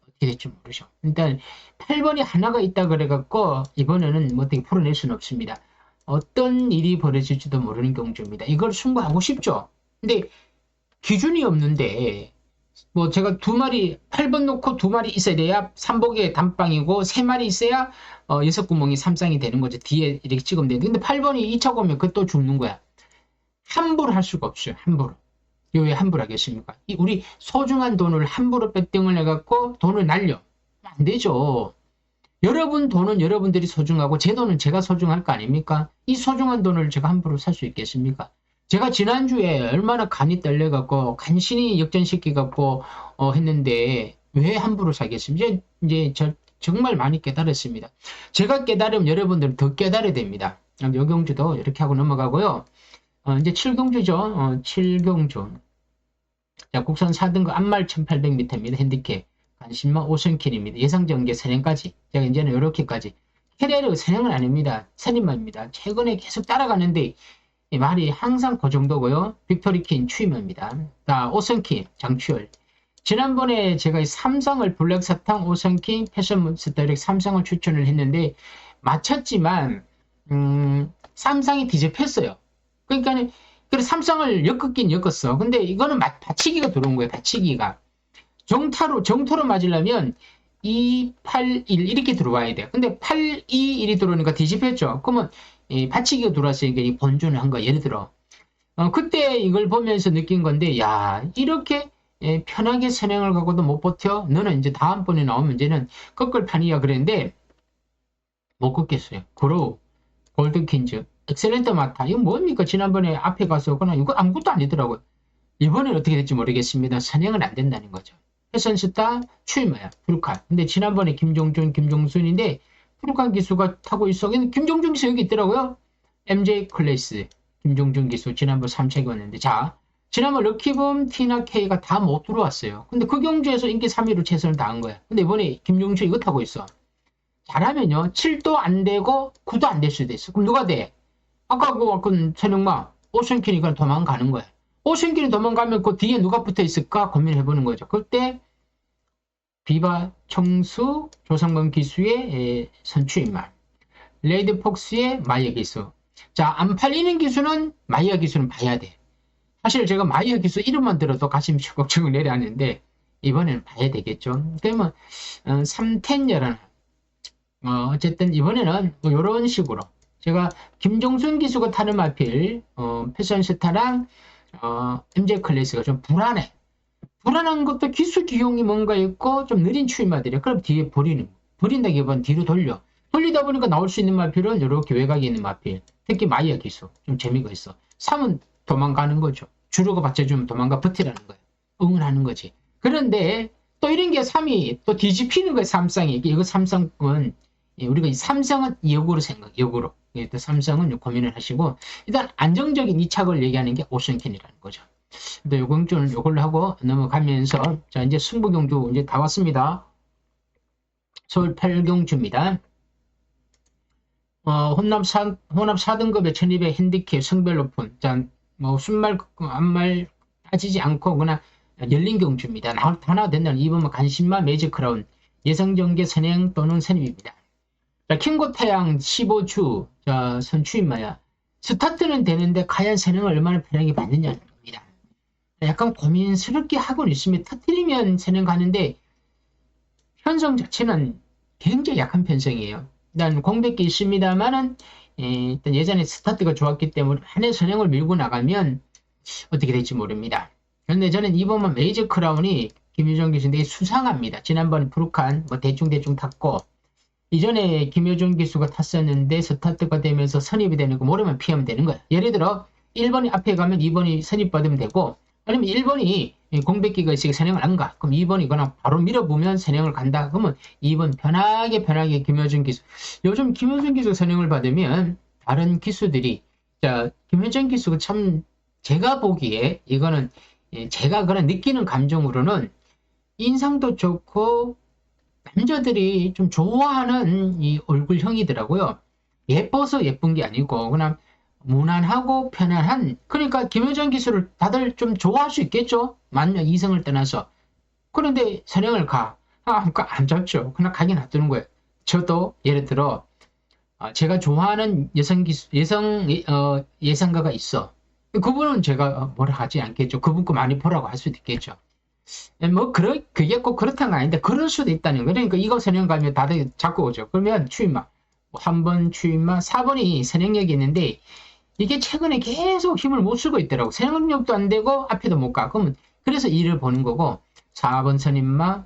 어떻게 될지 모르죠. 일단 8번이 하나가 있다 그래갖고 이번에는 뭐 어떻게 풀어낼 수는 없습니다. 어떤 일이 벌어질지도 모르는 경주입니다. 이걸 승부하고 싶죠. 근데 기준이 없는데 뭐 제가 2마리 8번 놓고 2마리 있어야 돼야 3복의 단방이고 3마리 있어야 6구멍이 3쌍이 되는 거죠. 뒤에 이렇게 찍으면 되는데 근데 8번이 2차 오면 그것도 죽는 거야. 함부로 할 수가 없어요. 함부로. 왜 함부로 하겠습니까? 우리 소중한 돈을 함부로 배팅을 해갖고 돈을 날려. 안 되죠. 여러분 돈은 여러분들이 소중하고 제 돈은 제가 소중할 거 아닙니까? 이 소중한 돈을 제가 함부로 살 수 있겠습니까? 제가 지난주에 얼마나 간이 떨려갖고 간신히 역전시키갖고 했는데 왜 함부로 사겠습니까? 이제 정말 많이 깨달았습니다. 제가 깨달으면 여러분들은 더 깨달아야 됩니다. 요경주도 이렇게 하고 넘어가고요. 이제 7경주죠. 7경주. 자, 국산 4등급 앞말 1800m입니다. 핸디캡. 간신마 5선킬입니다. 예상전개 선행까지. 제가 이제는 이렇게까지. 캐리어를 선행은 아닙니다. 선임만입니다. 최근에 계속 따라가는데 이 말이 항상 그 정도고요. 빅토리킨 추임입니다. 자, 5선킨 장추열. 지난번에 제가 삼성을 블랙사탕, 5선킨, 패션몬스터 이렇게 삼성을 추천을 했는데 맞췄지만 삼성이 뒤집혔어요. 그러니까 그래서 삼성을 엮었긴 엮었어. 근데 이거는 받치기가 들어온 거예요. 받치기가. 정토로 맞으려면 2, 8, 1 이렇게 들어와야 돼요. 근데 8, 2, 1이 들어오니까 뒤집혔죠. 그러면 받치기가 들어왔으니까 이 본주는 한 거야. 예를 들어 그때 이걸 보면서 느낀 건데 야 이렇게 편하게 선행을 가고도 못 버텨? 너는 이제 다음번에 나오면 이제는 꺾을 판이야 그랬는데 못 꺾겠어요. 그로우, 골드킨즈, 엑셀렌트 마타 이거 뭡니까? 지난번에 앞에 가서 그냥 이거 아무것도 아니더라고요. 이번엔 어떻게 될지 모르겠습니다. 선행은 안 된다는 거죠. 패션스타 추임마야 푸르칸. 근데 지난번에 김종준, 김종순인데 푸르칸 기수가 타고 있어. 근데 김종준 기수 여기 있더라고요. MJ 클래스 김종준 기수 지난번 3차기 왔는데 자 지난번 럭키붐, 티나 K가 다 못 들어왔어요. 근데 그 경주에서 인기 3위로 최선을 다한 거야. 근데 이번에 김종준 이거 타고 있어. 잘하면요 7도 안 되고 9도 안 될 수도 있어. 그럼 누가 돼? 아까 그 천영마 오션키니까 도망가는 거야. 오션키니 도망가면 그 뒤에 누가 붙어 있을까 고민해보는 거죠. 그때 비바 청수 조상범 기수의 선추인말, 레이드 폭스의 마이어 기수. 자, 안 팔리는 기수는 마이어 기수는 봐야 돼. 사실 제가 마이어 기수 이름만 들어도 가슴이 철컥철컥 내려앉는데 이번에는 봐야 되겠죠. 그러면 3텐 어쨌든 이번에는 뭐 이런 식으로 제가 김종순 기수가 타는 마필 패션스타랑 MJ 클래스가 좀 불안해. 불안한 것도 기수 기용이 뭔가 있고 좀 느린 추임마들이야. 그럼 뒤에 버린다기보다는 뒤로 돌리다 보니까 나올 수 있는 마필은 이렇게 외곽에 있는 마필. 특히 마이어 기수 좀 재미가 있어. 3은 도망가는 거죠. 주로가 받쳐주면 도망가 버티라는 거예요. 응원하는 거지. 그런데 또 이런 게 3이 또 뒤집히는 거예요. 삼성이. 이거 삼성은 우리가 이 삼성은 역으로. 또 삼성은 고민을 하시고 일단 안정적인 이착을 얘기하는 게 오션캔이라는 거죠. 근데 요경주는 요걸로 하고 넘어가면서 자 이제 승부경주 이제 다 왔습니다. 서울 8경주입니다. 혼합 4등급의 1200 핸디캡 성별 높은 자 뭐 순말 안말 따지지 않고 그냥 열린 경주입니다. 하나 된다는 2번은 간신마 매직 크라운 예상전개 선행 또는 선입입니다. 자, 킹고 태양 15주 자 선추인마야 스타트는 되는데 과연 선행을 얼마나 편하게 받느냐는 겁니다. 약간 고민스럽게 하고는 있습니다. 터뜨리면 선행 가는데 편성 자체는 굉장히 약한 편성이에요. 일단 공백기 있습니다만은 일단 예전에 스타트가 좋았기 때문에 한 해 선행을 밀고 나가면 어떻게 될지 모릅니다. 그런데 저는 이번만 메이저 크라운이 김효정 기수인데 수상합니다. 지난번 브루칸 뭐 대충 탔고 이전에 김효정 기수가 탔었는데 스타트가 되면서 선입이 되는 거 모르면 피하면 되는 거예요. 예를 들어 1번이 앞에 가면 2번이 선입받으면 되고 아니면 1번이 공백기가 있으니까 선행을 안 가. 그럼 2번이 그냥 바로 밀어보면 선행을 간다. 그러면 2번 편하게 김효정 기수. 요즘 김효정 기수 선행을 받으면 다른 기수들이 자 김효정 기수가 참 제가 보기에 이거는 제가 그런 느끼는 감정으로는 인상도 좋고 남자들이 좀 좋아하는 이 얼굴형이더라고요. 예뻐서 예쁜 게 아니고 그냥 무난하고 편안한 그러니까 김효정 기술을 다들 좀 좋아할 수 있겠죠. 만약 이성을 떠나서 그런데 선행을 가. 그러니까 안 잡죠. 그냥 가게 놔두는 거예요. 저도 예를 들어 제가 좋아하는 예상가가 있어. 그분은 제가 뭐라 하지 않겠죠. 그분 거 많이 보라고 할 수도 있겠죠. 뭐, 그게 꼭 그렇다는 건 아닌데, 그럴 수도 있다는 거예요. 그러니까 이거 선행 가면 다들 잡고 오죠. 그러면 추임마. 한 번 추임마, 4번이 선행력이 있는데, 이게 최근에 계속 힘을 못 쓰고 있더라고. 선행력도 안 되고, 앞에도 못 가. 그러면, 그래서 2를 보는 거고, 4번 선임마,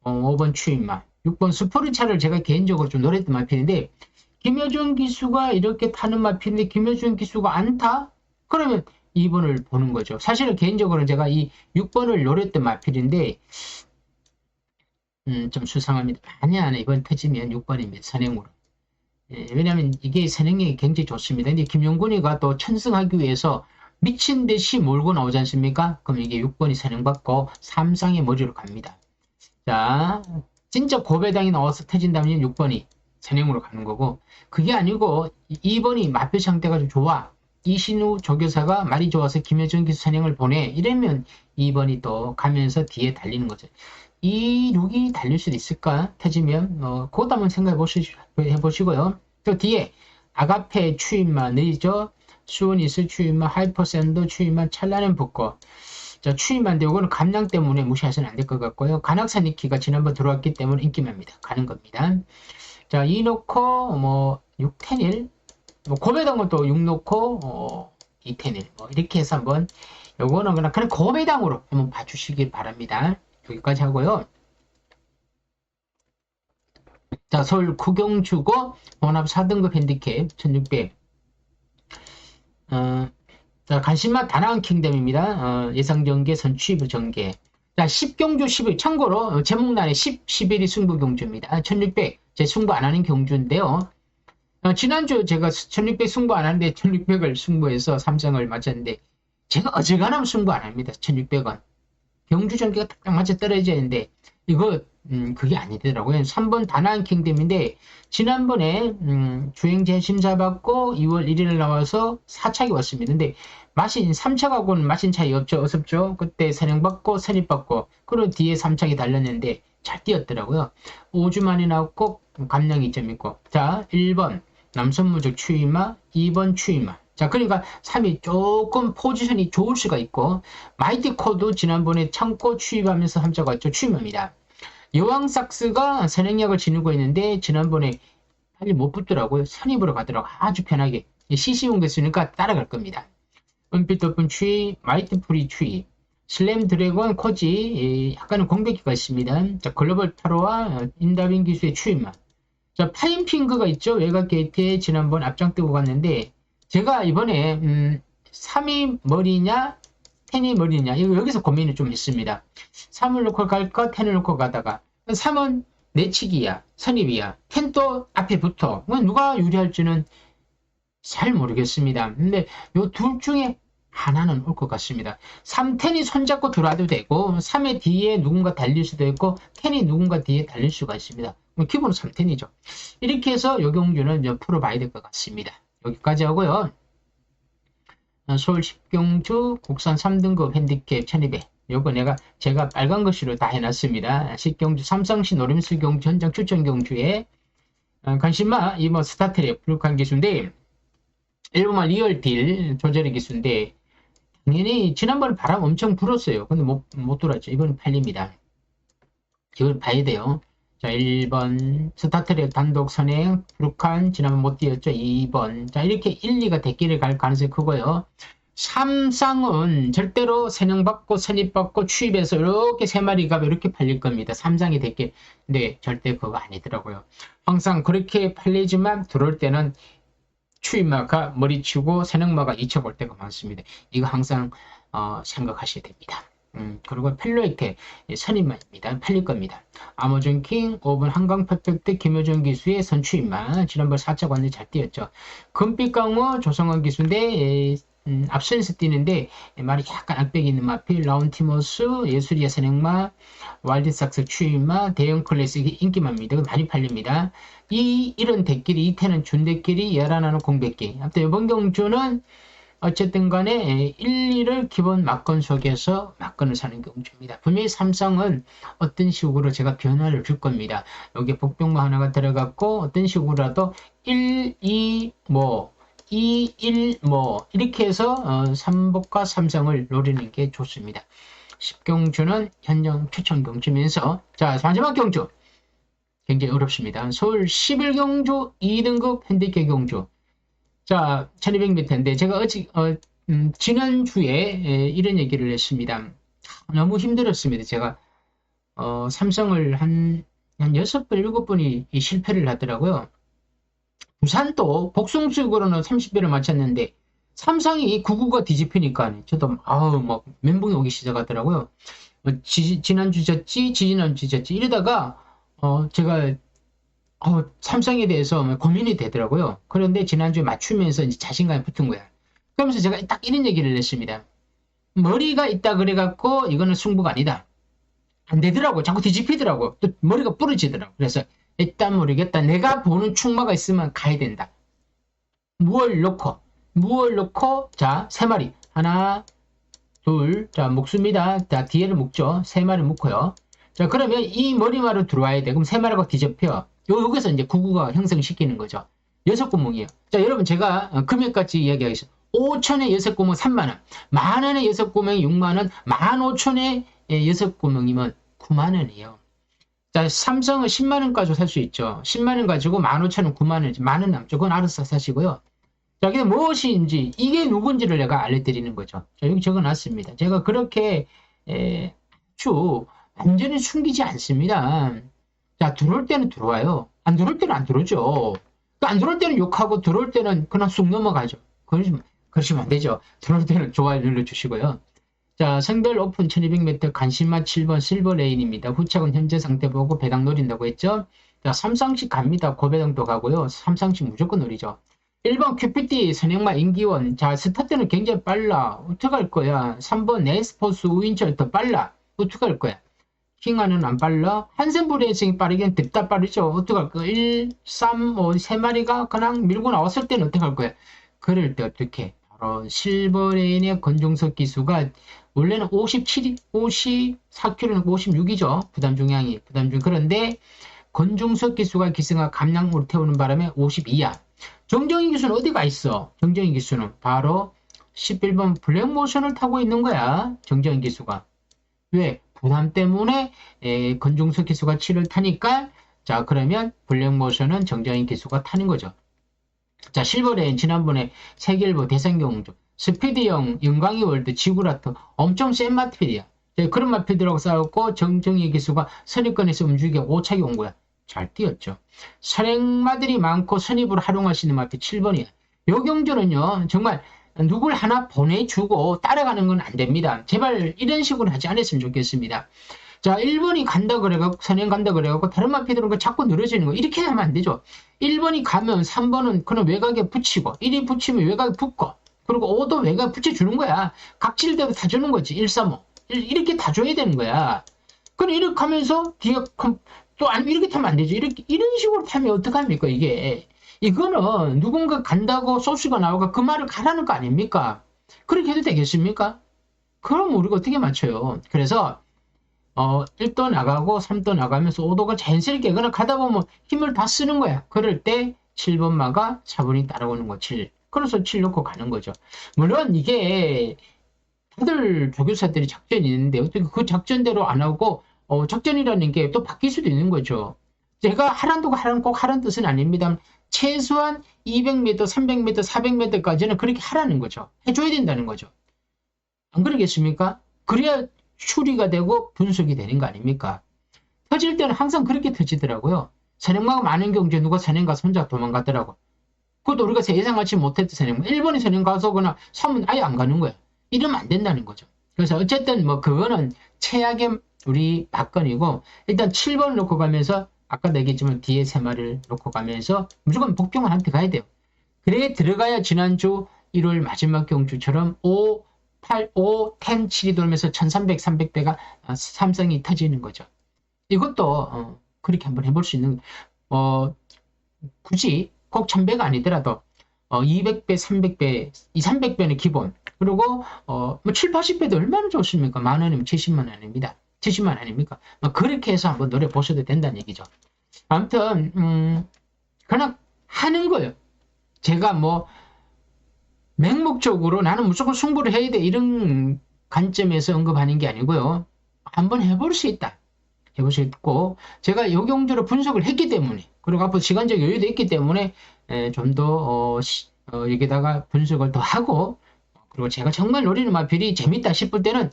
5번 추임마, 6번 스포르차를 제가 개인적으로 좀 노렸던 마필인데, 김효준 기수가 이렇게 타는 마필인데, 김효준 기수가 안 타? 그러면 2번을 보는 거죠. 사실은 개인적으로는 제가 이 6번을 노렸던 마필인데 좀 수상합니다. 아니야, 이번 터지면 6번입니다. 선행으로. 왜냐하면 이게 선행력이 굉장히 좋습니다. 근데 김용군이가 또 천승하기 위해서 미친 듯이 몰고 나오지 않습니까? 그럼 이게 6번이 선행받고 삼상의 머리로 갑니다. 자, 진짜 고배당이 나와서 터진다면 6번이 선행으로 가는 거고 그게 아니고 2번이 마필 상태가 좀 좋아. 이신우 조교사가 말이 좋아서 김효준 기수 선행을 보내. 이러면 2번이 또 가면서 뒤에 달리는 거죠. 이 6이 달릴 수도 있을까? 터지면 그것도 한번 생각해 보시고요. 또 뒤에 아가페 추임마 느리죠? 수원이슬 추임마 하이퍼샌드 추임마 찰나는 붓고 자, 추임마인데 이거는 감량 때문에 무시하시면 안 될 것 같고요. 간악산 니키가 지난번 들어왔기 때문에 인기만입니다. 가는 겁니다. 자, 2 놓고 뭐 6텐일 뭐 고배당은 또 6 놓고 2텐일 뭐 이렇게 해서 한번 요거는 그냥 고배당으로 한번 봐주시길 바랍니다. 여기까지 하고요. 자, 서울 구경주고 원합 4등급 핸디캡 1600 자, 간신맛 다나은 킹덤입니다. 예상 전개 선취부 전개 자, 10경주 10일 참고로 제목란에 10, 11이 승부 경주입니다. 1600 제 승부 안 하는 경주인데요. 지난주 제가 1600 승부 안 하는데 1600을 승부해서 3승을 맞았는데 제가 어지간하면 승부 안 합니다. 1600원. 경주 전개가 딱 맞아 떨어져야 되는데 이거 그게 아니더라고요. 3번 다나안 킹덤인데 지난번에 주행제 심사 받고 2월 1일 나와서 4착이 왔습니다. 근데 마신 3착하고는 마신 차이 없죠. 어섭죠. 그때 선행받고 선입받고 그리고 뒤에 3착이 달렸는데 잘 뛰었더라고요. 5주 만에 나왔고 감량 2점 있고 자 1번 남선무적 추이마 2번 추이마 자, 그러니까 3이 조금 포지션이 좋을 수가 있고, 마이티 코도 지난번에 참고 추입하면서 3자가 왔죠. 추임합니다. 여왕삭스가 선행력을 지니고 있는데, 지난번에 빨리 못 붙더라고요. 선입으로 가더라고. 아주 편하게. CC용 됐으니까 따라갈 겁니다. 은빛 덮은 추이, 마이티 프리 추이, 슬램 드래곤 코지, 약간은 공백기가 있습니다. 자, 글로벌 타로와 인다빈 기수의 추임만. 자, 파인핑크가 있죠. 외곽 게이트에 지난번 앞장 뜨고 갔는데, 제가 이번에 3이 머리냐 10이 머리냐 이거 여기서 고민이 좀 있습니다. 3을 놓고 갈까 10을 놓고 가다가 3은 내치기야 선입이야 10도 앞에 붙어 누가 유리할지는 잘 모르겠습니다. 근데 요 둘 중에 하나는 올 것 같습니다. 3, 10이 손잡고 들어와도 되고 3의 뒤에 누군가 달릴 수도 있고 10이 누군가 뒤에 달릴 수가 있습니다. 기본은 3, 10이죠. 이렇게 해서 요 경주는 좀 풀어봐야 될 것 같습니다. 여기까지 하고요. 서울 10경주 국산 3등급 핸디캡 1200 요거 제가 빨간 글씨로 다 해놨습니다. 10경주 삼성시 노림술 경주 현장 출전 경주에 관심마 이번 스타트랙 블루칸 기수인데 일본말 리얼 딜 조절의 기수인데 당연히 지난번에 바람 엄청 불었어요. 근데 못 돌았죠. 이건 팔립니다. 이걸 봐야 돼요. 자, 1번 스타트랙 단독 선행 북한 지난번 못 뛰었죠. 2번 자 이렇게 1, 2가 대기를 갈 가능성이 크고요. 삼상은 절대로 선행받고 선입받고 추입해서 이렇게 세 마리가 이렇게 팔릴 겁니다. 삼상이 대기. 근데 절대 그거 아니더라고요. 항상 그렇게 팔리지만 들어올 때는 추임마가 머리치고 선행마가 이쳐볼 때가 많습니다. 이거 항상 생각하셔야 됩니다. 그리고 펠로이테 선임마입니다. 팔릴 겁니다. 아마존 킹, 5번 한강 퍼펙트, 김효정 기수의 선추임마. 지난번 4차 관리 잘 뛰었죠. 금빛 강호, 조성원 기수인데 앞선에서 뛰는데 말이 약간 악백이 있는 마필, 라운티모스, 예술이야 선행마, 와일드삭스 추임마, 대형 클래식 인기마입니다. 많이 팔립니다. 이런 대끼리, 이태는 준대끼리, 열하나는 공백끼리. 아무튼 이번 경주는 어쨌든 간에 1, 2를 기본 막건 속에서 막건을 사는 경주입니다. 분명히 삼성은 어떤 식으로 제가 변화를 줄 겁니다. 여기 복병마 하나가 들어갔고 어떤 식으로라도 1, 2, 2, 1, 이렇게 해서 3복과 삼성을 노리는 게 좋습니다. 10경주는 현장 추천 경주면서 자 마지막 경주 굉장히 어렵습니다. 서울 11경주 2등급 핸디캡 경주. 자 1200m인데 제가 지난주에 이런 얘기를 했습니다. 너무 힘들었습니다. 제가 삼성을 한 6번 7번이 실패를 하더라고요. 부산도 복숭식으로는 30배를 맞췄는데 삼성이 99가 뒤집히니까 저도 막 멘붕이 오기 시작하더라고요. 지난주 졌지 지난주 졌지 이러다가 제가 삼성에 대해서 고민이 되더라고요. 그런데 지난주에 맞추면서 이제 자신감이 붙은 거야. 그러면서 제가 딱 이런 얘기를 했습니다. 머리가 있다 그래갖고 이거는 승부가 아니다. 안 되더라고. 자꾸 뒤집히더라고. 또 머리가 부러지더라고. 그래서 일단 모르겠다. 내가 보는 충마가 있으면 가야 된다. 무얼 놓고 자 3마리 하나 둘 자 묶습니다. 자 뒤에를 묶죠. 3마리 묶어요. 자 그러면 이 머리마로 들어와야 돼. 그럼 3마리가 뒤집혀. 여기서 이제 99가 형성시키는 거죠. 6구멍이에요. 자 여러분 제가 금액같이 이야기하겠습니다. 5천에 6구멍 3만원, 만원에 6구멍이 6만원, 15,000에 6구멍이면 9만원이에요. 자, 삼성은 10만원 가지고 살 수 있죠. 10만원 가지고 15,000원, 9만원, 만원 남죠. 그건 알아서 사시고요. 자, 근데 무엇인지, 이게 누군지를 내가 알려드리는 거죠. 자, 여기 적어놨습니다. 제가 그렇게, 아주 완전히 숨기지 않습니다. 자, 들어올 때는 들어와요. 안 들어올 때는 안 들어오죠. 안 들어올 때는 욕하고 들어올 때는 그냥 쑥 넘어가죠. 그러시면 안 되죠. 들어올 때는 좋아요 눌러주시고요. 자, 성별 오픈 1200m 간신마 7번 실버 레인입니다. 후착은 현재 상태 보고 배당 노린다고 했죠. 자, 삼상식 갑니다. 고배당도 가고요. 삼상식 무조건 노리죠. 1번 큐피티 선행마 임기원. 자, 스타트는 굉장히 빨라. 어떡할 거야. 3번 네스포스 우인철 더 빨라. 어떡할 거야. 킹하는 안 빨라. 한센브레이싱이 빠르긴 득다 빠르죠. 어떡할 거야. 1, 3, 5, 3마리가 그냥 밀고 나왔을 때는 어떡할 거야. 그럴 때 어떻게. 바로 실버레인의 건종석 기수가 원래는 54kg는 56이죠. 부담 중량이. 그런데 건종석 기수가 기승과 감량으로 태우는 바람에 52야. 정정희 기수는 어디가 있어? 정정희 기수는 바로 11번 블랙모션을 타고 있는 거야. 정정희 기수가. 왜? 부담 때문에 건종석 기수가 7을 타니까 자 그러면 블랙모션은 정정희 기수가 타는 거죠. 자 실버레인 지난번에 세계일보 대상경주 스피드형 영광이 월드 지구라트 엄청 센 마필이야. 그런 마필들하고 싸웠고 정정희 기수가 선입권에서 움직여 5착이 온 거야. 잘 뛰었죠. 선행마들이 많고 선입으로 활용할 수 있는 마필 7번이야. 요 경주는요 정말 누굴 하나 보내주고 따라가는 건 안 됩니다. 제발 이런 식으로 하지 않았으면 좋겠습니다. 자 1번이 간다 그래갖고 선행 간다 그래갖고 다른 마필들은 자꾸 늘어지는 거 이렇게 하면 안 되죠. 1번이 가면 3번은 그냥 외곽에 붙이고 1이 붙이면 외곽에 붙고 그리고 5도 외곽에 붙여주는 거야. 각질대로 다 주는 거지. 1, 3, 5 이렇게 다 줘야 되는 거야. 그럼 이렇게 하면서 뒤에 또 아니 이렇게 타면 안 되죠. 이런 식으로 타면 어떡합니까 이게. 이거는 누군가 간다고 소스가 나오고 그 말을 가라는 거 아닙니까? 그렇게 해도 되겠습니까? 그럼 우리가 어떻게 맞춰요? 그래서 1도 나가고 3도 나가면서 5도가 자연스럽게 그냥 가다 보면 힘을 다 쓰는 거야. 그럴 때 7번마가 차분히 따라오는 거 7. 그래서 7 넣고 가는 거죠. 물론 이게 다들 조교사들이 작전이 있는데 어떻게 그 작전대로 안 하고 작전이라는 게 또 바뀔 수도 있는 거죠. 제가 하란도가 꼭 하란 뜻은 아닙니다. 최소한 200m, 300m, 400m까지는 그렇게 하라는 거죠. 해줘야 된다는 거죠. 안 그러겠습니까? 그래야 추리가 되고 분석이 되는 거 아닙니까? 터질 때는 항상 그렇게 터지더라고요. 선행마가 많은 경우에 누가 선행 가서 혼자 도망갔더라고. 그것도 우리가 예상하지 못했던 선행. 일본이 선행 가서거나 섬은 아예 안 가는 거야. 이러면 안 된다는 거죠. 그래서 어쨌든 뭐 그거는 최악의 우리 박건이고 일단 7번을 놓고 가면서 아까도 얘기했지만 뒤에 3마리를 놓고 가면서 무조건 복병한테 가야 돼요. 그래 들어가야 지난주 1월 마지막 경주처럼 5, 8, 5, 10, 7이 돌면서 1300, 300배가 삼성이 터지는 거죠. 이것도 그렇게 한번 해볼 수 있는 굳이 꼭 1000배가 아니더라도 200배, 300배, 2, 300배는 기본. 그리고 뭐 7, 80배도 얼마나 좋습니까? 10,000원이면 70만 원입니다. 70만 원 아닙니까? 그렇게 해서 한번 노래 보셔도 된다는 얘기죠. 아무튼 그냥 하는 거예요. 제가 뭐 맹목적으로 나는 무조건 승부를 해야 돼 이런 관점에서 언급하는 게 아니고요. 한번 해볼 수 있다. 해볼 수 있고 제가 요경주로 분석을 했기 때문에 그리고 앞으로 시간적 여유도 있기 때문에 좀 더 여기다가 분석을 더 하고 그리고 제가 정말 노리는 마필이 재밌다 싶을 때는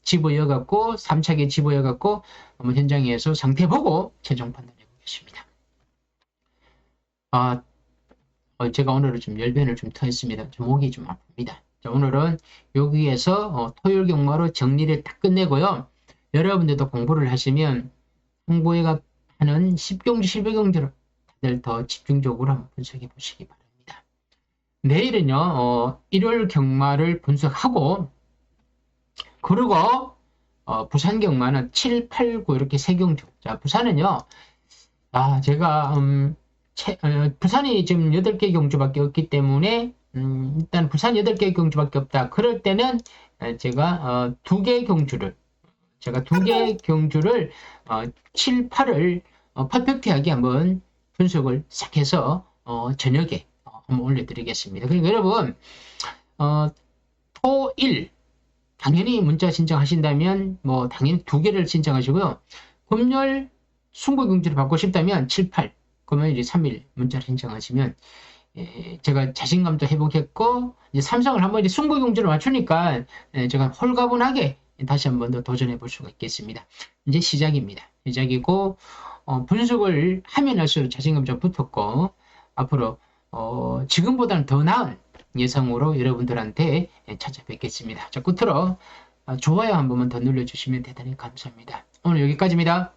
집어여갖고 3차게 집어여갖고 한번 현장에서 상태 보고 최종 판단해 보겠습니다. 제가 오늘은 좀 열변을 좀 터했습니다. 좀 목이 좀 아픕니다. 자, 오늘은 여기에서 토요일 경마로 정리를 딱 끝내고요. 여러분들도 공부를 하시면 홍보회가 하는 10경주, 11경주를 다들 더 집중적으로 한번 분석해 보시기 바랍니다. 내일은요, 1월 경마를 분석하고, 그리고, 부산 경마는 7, 8, 9 이렇게 3경주. 자, 부산은요, 제가, 부산이 지금 8개 경주밖에 없기 때문에, 일단 부산 8개 경주밖에 없다. 그럴 때는 제가 2개 경주를 7, 8을 퍼펙트하게 한번 분석을 싹 해서 저녁에 한번 올려드리겠습니다. 그리고 여러분 토, 일 당연히 문자 신청하신다면 뭐 당연히 2개를 신청하시고요. 금요일 승부 경주를 받고 싶다면 7, 8 그러면 이제 3일 문자를 신청하시면 제가 자신감도 회복했고 이제 삼성을 한번 이제 승부 경주를 맞추니까 제가 홀가분하게 다시 한번 더 도전해 볼 수가 있겠습니다. 이제 시작입니다. 시작이고 분석을 하면 할수록 자신감 좀 붙었고 앞으로 지금보다는 더 나은 예상으로 여러분들한테 찾아뵙겠습니다. 자, 끝으로 좋아요 한 번만 더 눌러주시면 대단히 감사합니다. 오늘 여기까지입니다.